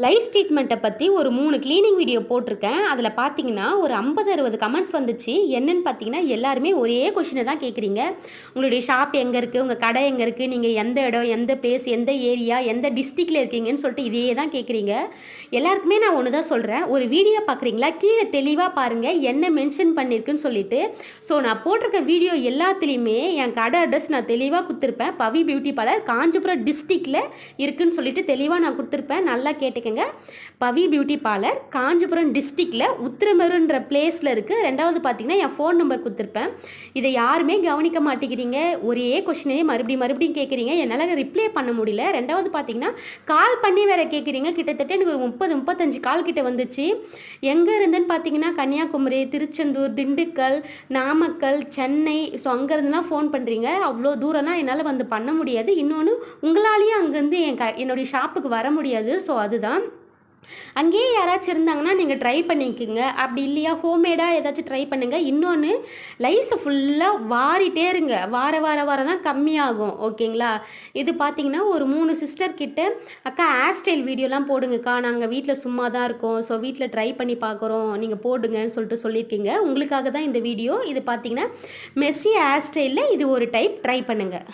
Lies ட்ரீட்மெண்ட்டை பற்றி ஒரு 3 கிளீனிங் வீடியோ போட்டிருக்கேன். அதில் பார்த்தீங்கன்னா ஒரு 50, 60 கமெண்ட்ஸ் வந்துச்சு. என்னன்னு பார்த்தீங்கன்னா, எல்லாருமே ஒரே கொஷினை தான் கேட்குறீங்க. உங்களுடைய ஷாப் எங்கே இருக்குது? உங்கள் கடை எங்கே இருக்குது? நீங்கள் எந்த இடம், எந்த பிளேஸ், எந்த ஏரியா, எந்த டிஸ்ட்ரிக்டில் இருக்கீங்கன்னு சொல்லிட்டு இதே தான் கேட்குறீங்க. எல்லாருக்குமே நான் ஒன்று தான் சொல்கிறேன். ஒரு வீடியோ பார்க்குறீங்களா, கீழே தெளிவாக பாருங்கள் என்ன மென்ஷன் பண்ணியிருக்குன்னு சொல்லிட்டு. ஸோ நான் போட்டிருக்க வீடியோ எல்லாத்துலேயுமே என் கடை அட்ரஸ் நான் தெளிவாக கொடுத்துருப்பேன். பவி பியூட்டி பார்லர் காஞ்சிபுரம் டிஸ்ட்ரிக்டில் இருக்குன்னு சொல்லிட்டு தெளிவாக நான் கொடுத்துருப்பேன். நல்லா கேட்டுக்கங்க. பவி பியூட்டி பார்லர் காஞ்சிபுரம் டிஸ்ட்ரிக்ட்ல உத்திரமேருன்ற பிளேஸ்ல இருக்கு. ரெண்டாவது பார்த்தீங்கன்னா என் ஃபோன் நம்பர் கொடுத்துருப்பேன். இதை யாருமே கவனிக்க மாட்டேங்கிறீங்க. ஒரே கொஸ்டினே மறுபடியும் கேட்குறீங்க. என்னால் ரிப்ளை பண்ண முடியல. ரெண்டாவது பார்த்தீங்கன்னா கால் பண்ணி வேற கேட்குறீங்க. கிட்டத்தட்ட எனக்கு ஒரு 35 கால் கிட்ட வந்துச்சு. எங்கே இருந்துன்னு பார்த்தீங்கன்னா கன்னியாகுமரி, திருச்செந்தூர், திண்டுக்கல், நாமக்கல், சென்னை, ஸோ அங்கேருந்துலாம் ஃபோன் பண்ணுறீங்க. அவ்வளோ தூரம்லாம் என்னால் வந்து பண்ண முடியாது. இன்னொன்று உங்களாலேயும் அங்கேருந்து என்னுடைய ஷாப்புக்கு வர முடியாது. ஸோ அதுதான். அங்கேயே யாராச்சும் இருந்தாங்கன்னா நீங்கள் ட்ரை பண்ணிக்கோங்க. அப்படி இல்லையா ஹோம்மேடாக ஏதாச்சும் ட்ரை பண்ணுங்கள். இன்னொன்று லைஸை ஃபுல்லாக வாரிட்டே இருங்க. வார தான் கம்மியாகும். ஓகேங்களா? இது பார்த்தீங்கன்னா ஒரு 3 சிஸ்டர் கிட்ட அக்கா ஹேர் ஸ்டைல் வீடியோலாம் போடுங்கக்கா, நாங்கள் வீட்டில் சும்மா தான் இருக்கோம், ஸோ வீட்டில் ட்ரை பண்ணி பார்க்குறோம், நீங்கள் போடுங்கன்னு சொல்லிட்டு சொல்லியிருக்கீங்க. உங்களுக்காக தான் இந்த வீடியோ. இது பார்த்தீங்கன்னா மெஸ்ஸி ஹேர் ஸ்டைலில் இது ஒரு டைப் ட்ரை பண்ணுங்கள்.